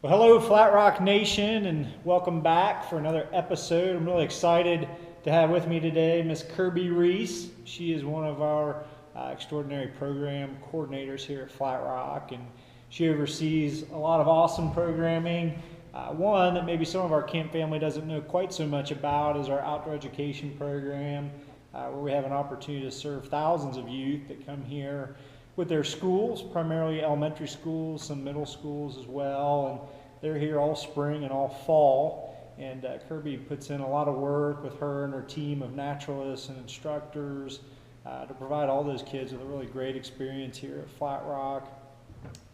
Well, hello, Flat Rock Nation, and welcome back for another episode. I'm really excited to have with me today Miss Kirby Reis. She is one of our extraordinary program coordinators here at Flat Rock, and she oversees a lot of awesome programming. One that maybe some of our camp family doesn't know quite so much about is our outdoor education program, where we have an opportunity to serve thousands of youth that come here with their schools, primarily elementary schools, some middle schools as well, and they're here all spring and all fall. And Kirby puts in a lot of work with her and her team of naturalists and instructors to provide all those kids with a really great experience here at Flat Rock.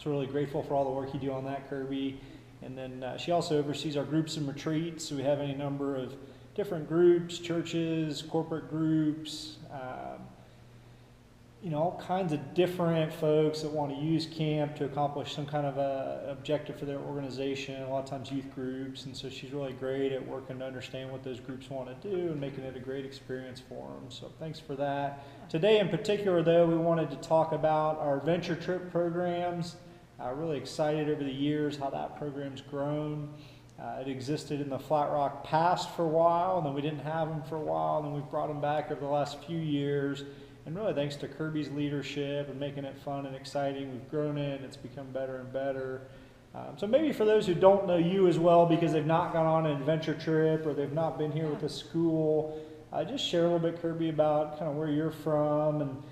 So really grateful for all the work you do on that, Kirby. And then she also oversees our groups and retreats. So we have any number of different groups, churches, corporate groups, all kinds of different folks that want to use camp to accomplish some kind of a objective for their organization, a lot of times youth groups. And so she's really great at working to understand what those groups want to do and making it a great experience for them. So thanks for that. Today in particular, though, we wanted to talk about our adventure trip programs. Really excited over the years how that program's grown. It existed in the Flat Rock past for a while, and then we didn't have them for a while, and then we've brought them back over the last few years. And really thanks to Kirby's leadership and making it fun and exciting, we've grown it and it's become better and better. So maybe for those who don't know you as well because they've not gone on an adventure trip or they've not been here with the school, just share a little bit, Kirby, about kind of where you're from and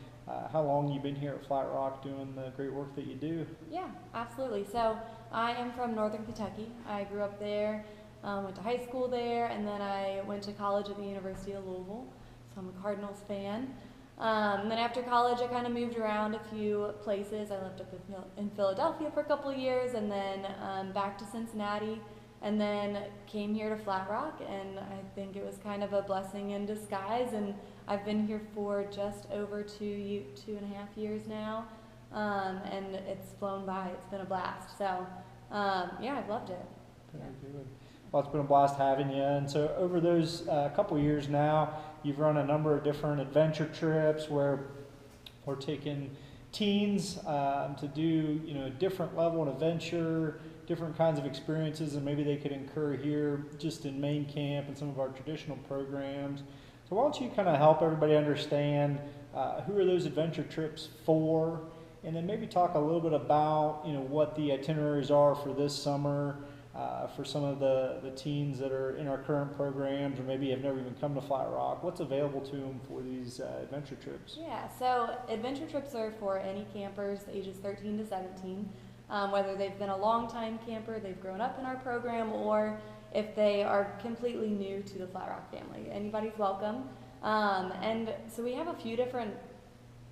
how long you've been here at Flat Rock doing the great work that you do. Yeah, absolutely. So I am from Northern Kentucky. I grew up there, went to high school there, and then I went to college at the University of Louisville. So I'm a Cardinals fan. Then after college, I kind of moved around a few places. I lived up in Philadelphia for a couple of years, and then back to Cincinnati, and then came here to Flat Rock, and I think it was kind of a blessing in disguise, and I've been here for just over 2.5 years now, and it's flown by. It's been a blast. So, yeah, I've loved it. Very good. Well, it's been a blast having you. And so over those couple years now, you've run a number of different adventure trips where we're taking teens to do, a different level of adventure, different kinds of experiences, and maybe they could incur here just in main camp and some of our traditional programs. So why don't you kind of help everybody understand who are those adventure trips for, and then maybe talk a little bit about, what the itineraries are for this summer, for some of the teens that are in our current programs or maybe have never even come to Flat Rock. What's available to them for these adventure trips? Yeah, so adventure trips are for any campers ages 13 to 17, whether they've been a long-time camper, they've grown up in our program, or if they are completely new to the Flat Rock family. Anybody's welcome. And so we have a few different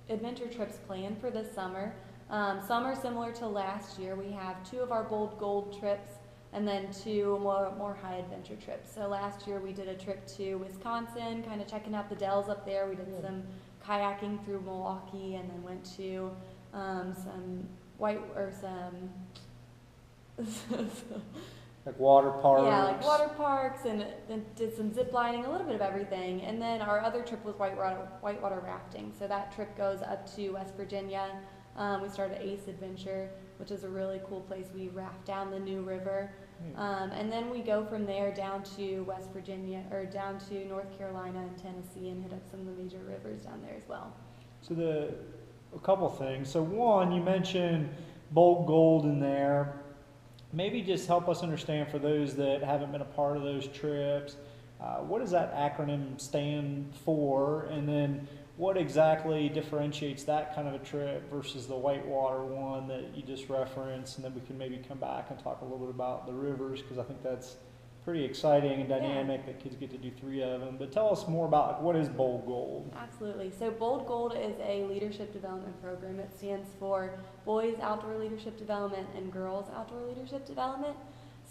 adventure trips planned for this summer. Some are similar to last year. We have 2 of our Bold Gold trips and then 2 more high adventure trips. So last year we did a trip to Wisconsin, kind of checking out the dells up there. We did some kayaking through Milwaukee, and then went to some like water parks. Yeah, like water parks, and then did some zip lining, a little bit of everything. And then our other trip was whitewater rafting. So that trip goes up to West Virginia. We started Ace Adventure, which is a really cool place. We raft down the New River. And then we go from there down to West Virginia, or down to North Carolina and Tennessee, and hit up some of the major rivers down there as well. So a couple things. So one, you mentioned Bold Gold in there. Maybe just help us understand for those that haven't been a part of those trips, what does that acronym stand for? And then what exactly differentiates that kind of a trip versus the whitewater one that you just referenced? And then we can maybe come back and talk a little bit about the rivers, because I think that's pretty exciting and dynamic that kids get to do 3 of them. But tell us more about what is Bold Gold. Absolutely. So Bold Gold is a leadership development program. It stands for Boys Outdoor Leadership Development and Girls Outdoor Leadership Development.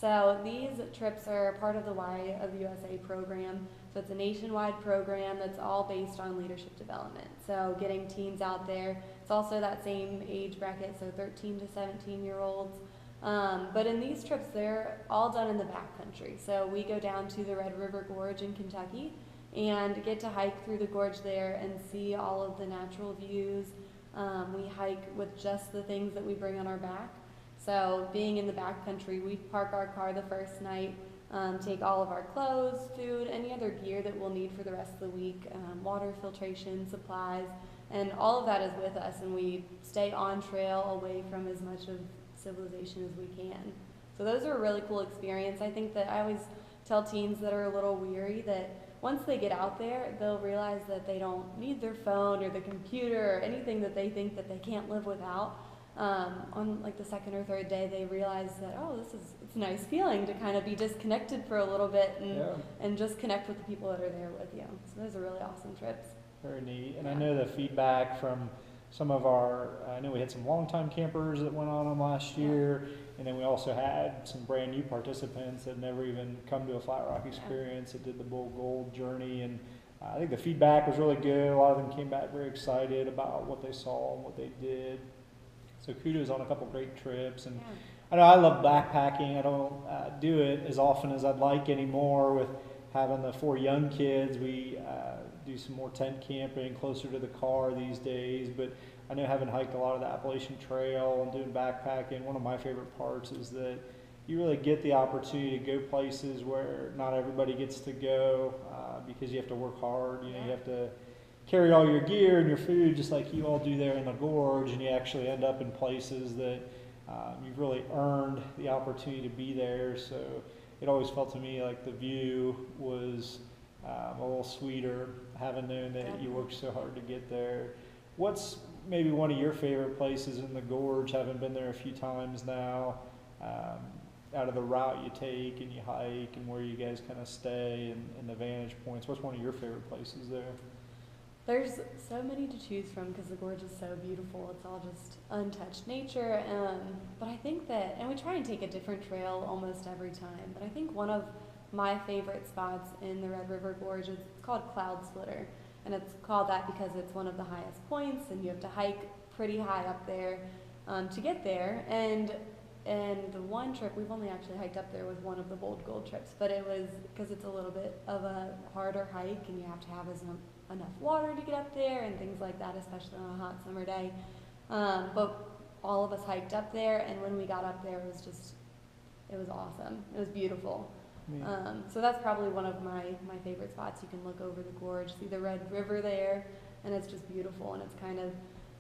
So these trips are part of the Y of USA program. So it's a nationwide program that's all based on leadership development. So getting teens out there. It's also that same age bracket, so 13 to 17-year-olds. But in these trips, they're all done in the backcountry. So we go down to the Red River Gorge in Kentucky and get to hike through the gorge there and see all of the natural views. We hike with just the things that we bring on our back. So being in the backcountry, we park our car the first night, take all of our clothes, food, any other gear that we'll need for the rest of the week, water filtration, supplies, and all of that is with us, and we stay on trail away from as much of civilization as we can. So those are a really cool experience. I think that I always tell teens that are a little weary that once they get out there, they'll realize that they don't need their phone or their computer or anything that they think that they can't live without. On like the second or third day, they realize that, oh, it's a nice feeling to kind of be disconnected for a little bit and just connect with the people that are there with you. So those are really awesome trips. Very neat. And I know the feedback from some of I know we had some longtime campers that went on them last year, and then we also had some brand new participants that never even come to a Flat Rock experience that did the Bull Gold journey, and I think the feedback was really good. A lot of them came back very excited about what they saw and what they did. So kudos on a couple great trips. And I know I love backpacking. I don't do it as often as I'd like anymore with having the 4 young kids. We do some more tent camping closer to the car these days, but I know having hiked a lot of the Appalachian Trail and doing backpacking, one of my favorite parts is that you really get the opportunity to go places where not everybody gets to go because you have to work hard. You know, you have to carry all your gear and your food just like you all do there in the gorge, and you actually end up in places that you've really earned the opportunity to be there. So it always felt to me like the view was a little sweeter, having known that you worked so hard to get there. What's maybe one of your favorite places in the gorge, having been there a few times now, out of the route you take and you hike and where you guys kind of stay and the vantage points? What's one of your favorite places there? There's so many to choose from because the gorge is so beautiful. It's all just untouched nature. But I think that, and we try and take a different trail almost every time, but I think one of my favorite spots in the Red River Gorge is called Cloud Splitter. And it's called that because it's one of the highest points, and you have to hike pretty high up there to get there. And the one trip, we've only actually hiked up there with one of the Bold Gold trips, but it was because it's a little bit of a harder hike, and you have to have enough water to get up there and things like that, especially on a hot summer day. But all of us hiked up there, and when we got up there, it was awesome. It was beautiful. So that's probably one of my favorite spots. You can look over the gorge, see the Red River there, and it's just beautiful, and it's kind of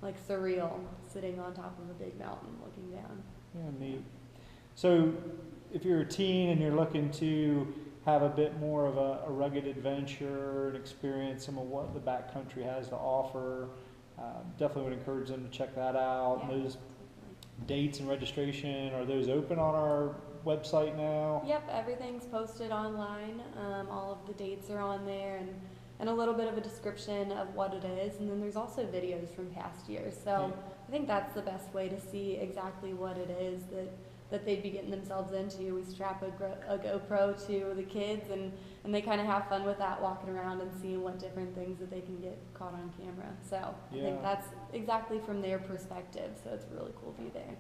like surreal sitting on top of a big mountain looking down. Yeah, neat. So if you're a teen and you're looking to have a bit more of a rugged adventure and experience some of what the backcountry has to offer, definitely would encourage them to check that out. Yeah, those dates and registration, are those open on our website now? Yep, everything's posted online. All of the dates are on there, and a little bit of a description of what it is. And then there's also videos from past years. So I think that's the best way to see exactly what it is that they'd be getting themselves into. We strap a GoPro to the kids, and they kind of have fun with that, walking around and seeing what different things that they can get caught on camera. So I think that's exactly from their perspective. So it's a really cool view there.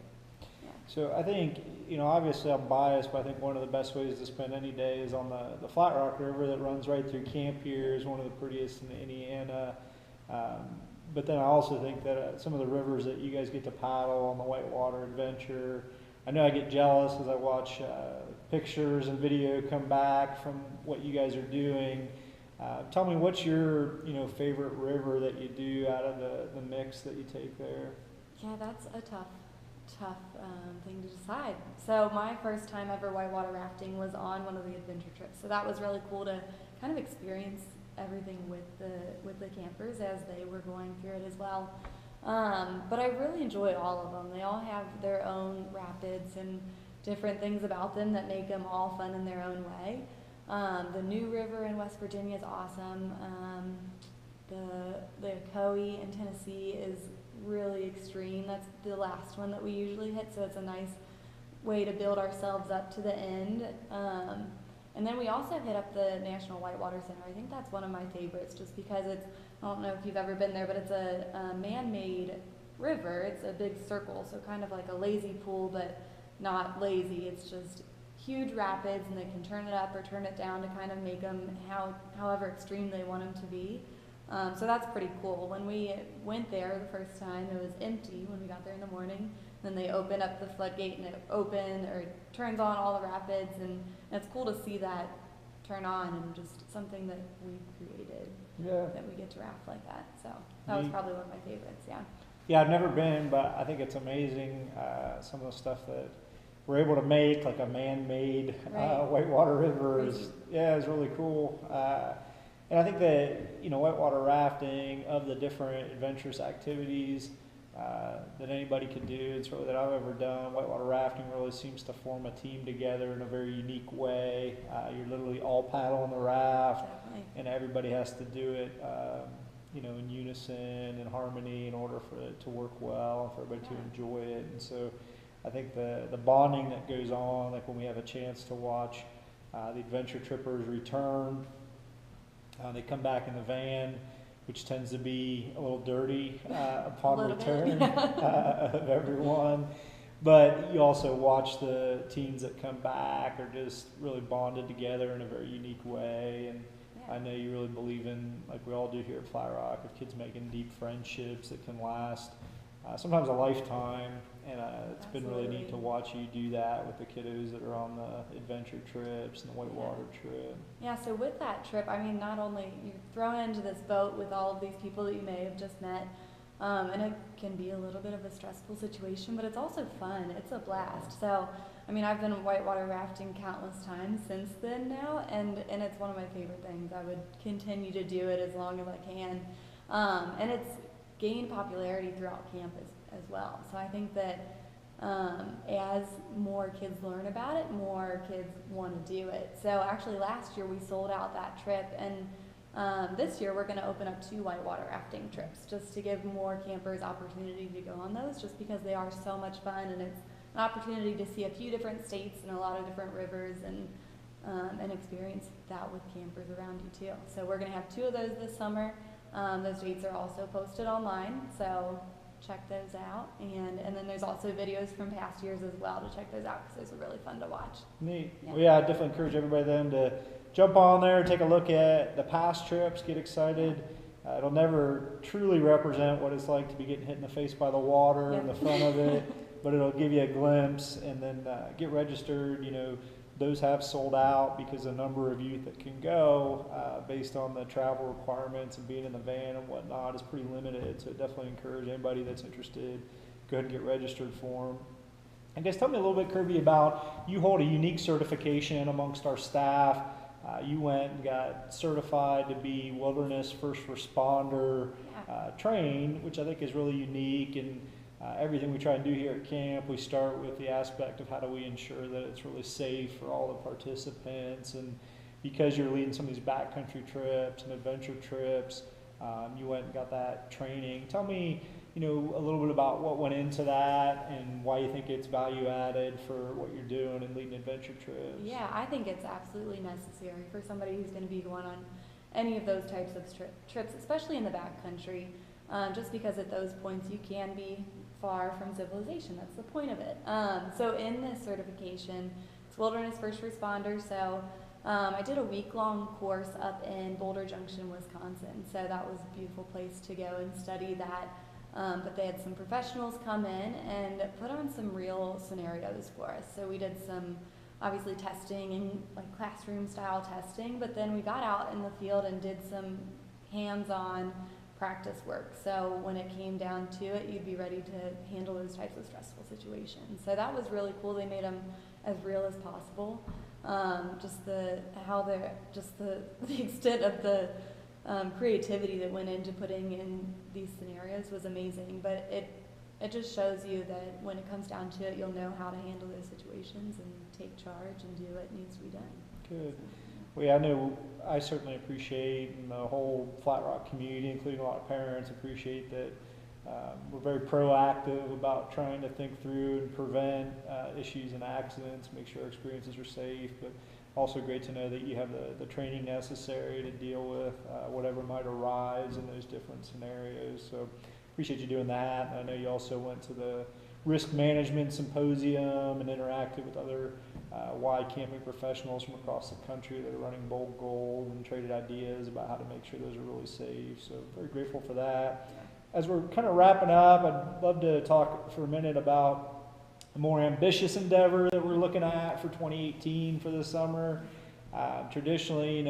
So I think, obviously I'm biased, but I think one of the best ways to spend any day is on the Flat Rock River that runs right through camp here. Is one of the prettiest in Indiana. But then I also think that some of the rivers that you guys get to paddle on the whitewater adventure, I know I get jealous as I watch pictures and video come back from what you guys are doing. Tell me, what's your favorite river that you do out of the mix that you take there? Yeah, that's a tough thing to decide. So my first time ever whitewater rafting was on one of the adventure trips. So that was really cool to kind of experience everything with the campers as they were going through it as well. But I really enjoy all of them. They all have their own rapids and different things about them that make them all fun in their own way. The New River in West Virginia is awesome. The Ocoee in Tennessee is really extreme. That's the last one that we usually hit, so it's a nice way to build ourselves up to the end. And then we also hit up the National Whitewater Center. I think that's one of my favorites just because it's, I don't know if you've ever been there, but it's a man-made river. It's a big circle, so kind of like a lazy pool, but not lazy. It's just huge rapids, and they can turn it up or turn it down to kind of make them however extreme they want them to be. So that's pretty cool. When we went there the first time, it was empty when we got there in the morning. then they open up the floodgate and it turns on all the rapids, and it's cool to see that turn on, and just something that we created. Yeah. That we get to raft like that. So that was probably one of my favorites. Yeah. Yeah, I've never been, but I think it's amazing some of the stuff that we're able to make, like a man-made whitewater river is really cool. And I think that, whitewater rafting, of the different adventurous activities that anybody can do, and certainly that I've ever done, whitewater rafting really seems to form a team together in a very unique way. You're literally all paddling the raft, and everybody has to do it, in unison and harmony in order for it to work well and for everybody to enjoy it. And so I think the bonding that goes on, like when we have a chance to watch the adventure trippers return, they come back in the van, which tends to be a little dirty upon return of everyone. But you also watch the teens that come back are just really bonded together in a very unique way. And I know you really believe in, like we all do here at Flat Rock, of kids making deep friendships that can last sometimes a lifetime. And it's been really neat to watch you do that with the kiddos that are on the adventure trips and the whitewater trip. Yeah, so with that trip, I mean, not only you're thrown into this boat with all of these people that you may have just met, and it can be a little bit of a stressful situation, but it's also fun. It's a blast. So, I mean, I've been whitewater rafting countless times since then now, and it's one of my favorite things. I would continue to do it as long as I can. And it's gained popularity throughout campus as well. So I think that as more kids learn about it, more kids want to do it. So actually last year we sold out that trip, and this year we're going to open up 2 whitewater rafting trips just to give more campers opportunity to go on those, just because they are so much fun, and it's an opportunity to see a few different states and a lot of different rivers, and experience that with campers around you too. So we're going to have 2 of those this summer. Those dates are also posted online, so check those out. And then there's also videos from past years as well to check those out, because those are really fun to watch. Neat. Yeah, I definitely encourage everybody then to jump on there, take a look at the past trips, get excited. It'll never truly represent what it's like to be getting hit in the face by the water and the fun of it, but it'll give you a glimpse. And then get registered. Those have sold out because the number of youth that can go based on the travel requirements and being in the van and whatnot is pretty limited. So definitely encourage anybody that's interested, go ahead and get registered for them. I guess tell me a little bit, Kirby, about, you hold a unique certification amongst our staff. You went and got certified to be wilderness first responder trained, which I think is really unique. And everything we try and do here at camp, we start with the aspect of how do we ensure that it's really safe for all the participants. And because you're leading some of these backcountry trips and adventure trips, you went and got that training. Tell me, a little bit about what went into that and why you think it's value added for what you're doing and leading adventure trips. Yeah, I think it's absolutely necessary for somebody who's going to be going on any of those types of trips, especially in the backcountry, just because at those points you can be far from civilization. That's the point of it. So in this certification, it's wilderness first responder. So I did a week-long course up in Boulder Junction, Wisconsin. So that was a beautiful place to go and study that. But they had some professionals come in and put on some real scenarios for us. So we did some, obviously, testing and like classroom style testing, but then we got out in the field and did some hands-on practice work. So when it came down to it, you'd be ready to handle those types of stressful situations. So that was really cool. They made them as real as possible. Just the extent of the creativity that went into putting in these scenarios was amazing. But it just shows you that when it comes down to it, you'll know how to handle those situations and take charge and do what needs to be done. Good. Well, yeah, I know I certainly appreciate, and the whole Flat Rock community, including a lot of parents, appreciate that we're very proactive about trying to think through and prevent issues and accidents, make sure our experiences are safe, but also great to know that you have the training necessary to deal with whatever might arise in those different scenarios. So appreciate you doing that. And I know you also went to the risk management symposium and interacted with other Y camping professionals from across the country that are running Bold Gold and traded ideas about how to make sure those are really safe. So very grateful for that. As we're kind of wrapping up, I'd love to talk for a minute about a more ambitious endeavor that we're looking at for 2018 for the summer. Traditionally,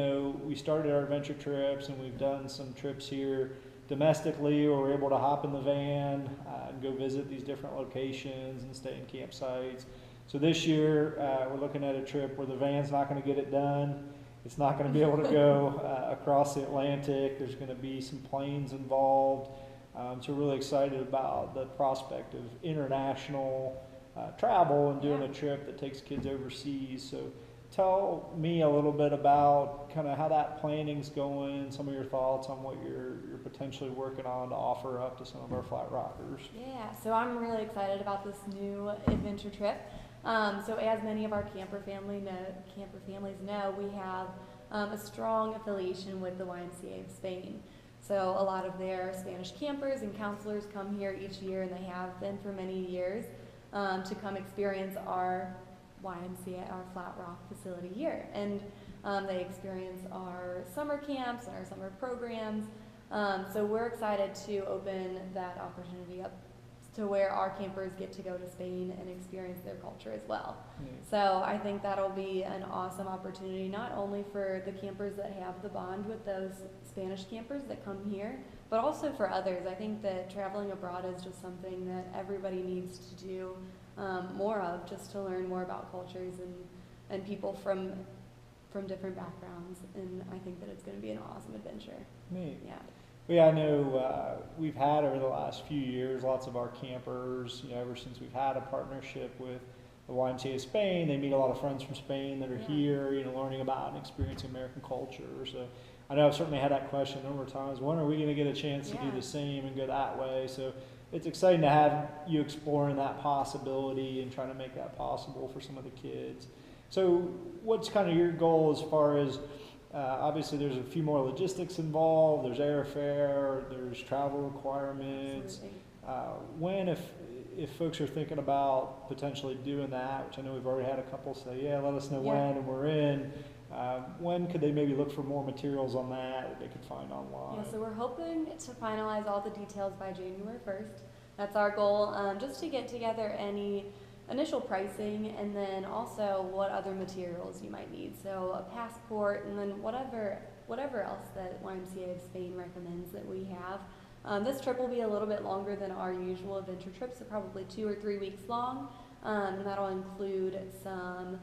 we started our adventure trips and we've done some trips here domestically where we're able to hop in the van and go visit these different locations and stay in campsites. So this year, we're looking at a trip where the van's not going to get it done. It's not going to be able to go across the Atlantic. There's going to be some planes involved. So we're really excited about the prospect of international travel and doing a trip that takes kids overseas. So tell me a little bit about kind of how that planning's going, some of your thoughts on what you're potentially working on to offer up to some of our Flat Rockers. Yeah, so I'm really excited about this new adventure trip. So as many of our camper families know, we have a strong affiliation with the YMCA of Spain. So a lot of their Spanish campers and counselors come here each year, and they have been for many years, to come experience our YMCA, our Flat Rock facility here. And they experience our summer camps and our summer programs. So we're excited to open that opportunity up to where our campers get to go to Spain and experience their culture as well. So I think that'll be an awesome opportunity, not only for the campers that have the bond with those Spanish campers that come here, but also for others. I think that traveling abroad is just something that everybody needs to do more of, just to learn more about cultures and people from different backgrounds. And I think that it's going to be an awesome adventure. Neat. Yeah. Yeah, I know we've had over the last few years lots of our campers, ever since we've had a partnership with the YMCA of Spain, they meet a lot of friends from Spain that are here, learning about and experiencing American culture. So I know I've certainly had that question a number of times. When are we going to get a chance to do the same and go that way? So it's exciting to have you exploring that possibility and trying to make that possible for some of the kids. So what's kind of your goal as far as, obviously there's a few more logistics involved, there's airfare, there's travel requirements. When, if folks are thinking about potentially doing that, which I know we've already had a couple say, let us know when and we're in, when could they maybe look for more materials on that they could find online? Yeah, so we're hoping to finalize all the details by January 1st. That's our goal, just to get together any initial pricing and then also what other materials you might need. So a passport and then whatever else that YMCA of Spain recommends that we have. This trip will be a little bit longer than our usual adventure trips, so probably 2 or 3 weeks long. And that'll include some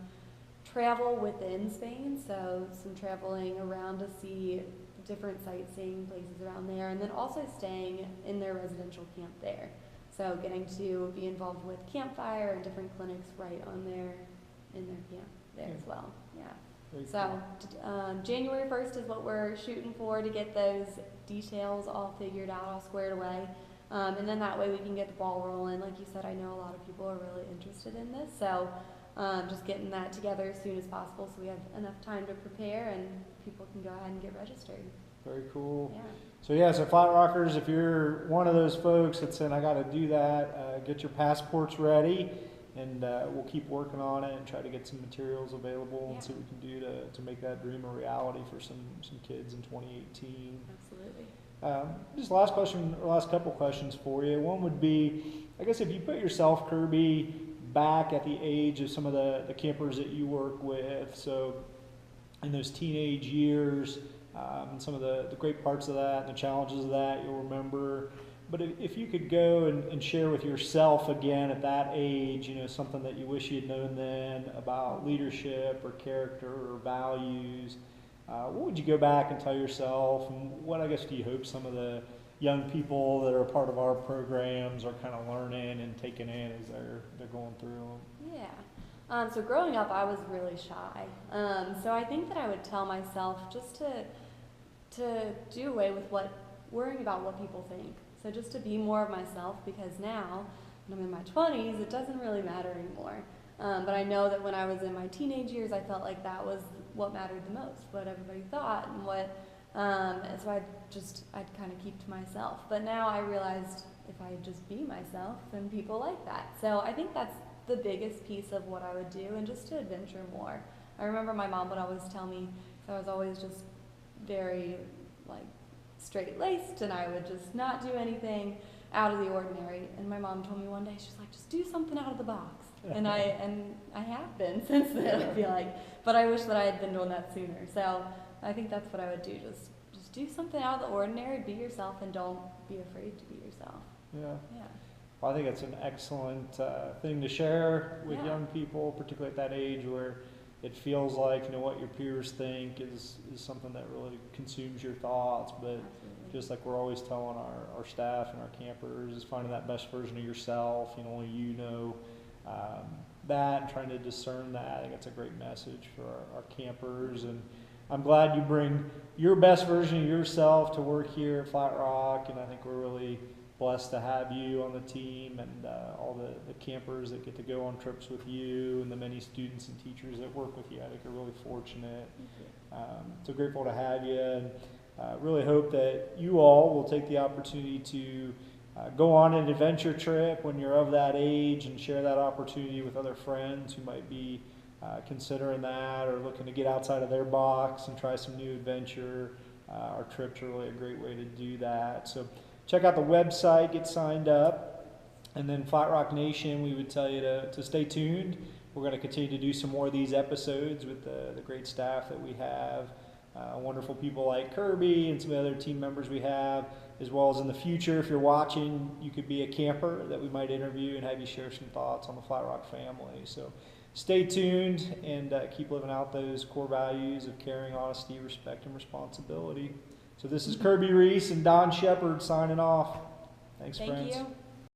travel within Spain, so some traveling around to see different sightseeing places around there, and then also staying in their residential camp there. So getting to be involved with campfire and different clinics right in their camp there as well. Yeah. Very so January 1st is what we're shooting for, to get those details all figured out, all squared away. And then that way we can get the ball rolling. Like you said, I know a lot of people are really interested in this. So just getting that together as soon as possible so we have enough time to prepare and people can go ahead and get registered. Very cool. Yeah. So Flat Rockers, if you're one of those folks that's saying, I got to do that, get your passports ready, and we'll keep working on it and try to get some materials available and see what we can do to make that dream a reality for some kids in 2018. Absolutely. Just last couple questions for you. One would be, I guess if you put yourself, Kirby, back at the age of some of the campers that you work with, so in those teenage years, and some of the great parts of that and the challenges of that you'll remember. But if you could go and share with yourself again at that age, something that you wish you'd known then about leadership or character or values, what would you go back and tell yourself? And what, I guess, do you hope some of the young people that are a part of our programs are kind of learning and taking in as they're going through them? Yeah. So growing up, I was really shy. So I think that I would tell myself just to do away with worrying about what people think. So just to be more of myself, because now, when I'm in my 20s, it doesn't really matter anymore. But I know that when I was in my teenage years, I felt like that was what mattered the most, what everybody thought, and so I'd kind of keep to myself. But now I realized if I just be myself, then people like that. So I think that's the biggest piece of what I would do, and just to adventure more. I remember my mom would always tell me, so I was always just very straight-laced, and I would just not do anything out of the ordinary. And my mom told me one day, she's like, just do something out of the box. And I have been since then, I feel like. But I wish that I had been doing that sooner. So I think that's what I would do. Just do something out of the ordinary, be yourself, and don't be afraid to be yourself. Yeah. Yeah. Well, I think it's an excellent thing to share with Yeah. young people, particularly at that age where it feels like, what your peers think is something that really consumes your thoughts. But Absolutely. just like we're always telling our staff and our campers, is finding that best version of yourself. Only you know that, and trying to discern that. I think it's a great message for our campers. And I'm glad you bring your best version of yourself to work here at Flat Rock. And I think we're really blessed to have you on the team, and all the campers that get to go on trips with you, and the many students and teachers that work with you. I think are really fortunate. So grateful to have you, and really hope that you all will take the opportunity to go on an adventure trip when you're of that age, and share that opportunity with other friends who might be considering that, or looking to get outside of their box and try some new adventure. Our trips are really a great way to do that. So check out the website, get signed up, and then Flat Rock Nation, we would tell you to stay tuned. We're going to continue to do some more of these episodes with the great staff that we have, wonderful people like Kirby and some of the other team members we have, as well as in the future, if you're watching, you could be a camper that we might interview and have you share some thoughts on the Flat Rock family. So stay tuned, and keep living out those core values of caring, honesty, respect, and responsibility. So this is Kirby Reis and Don Shepard signing off. Thanks, friends. Thank you.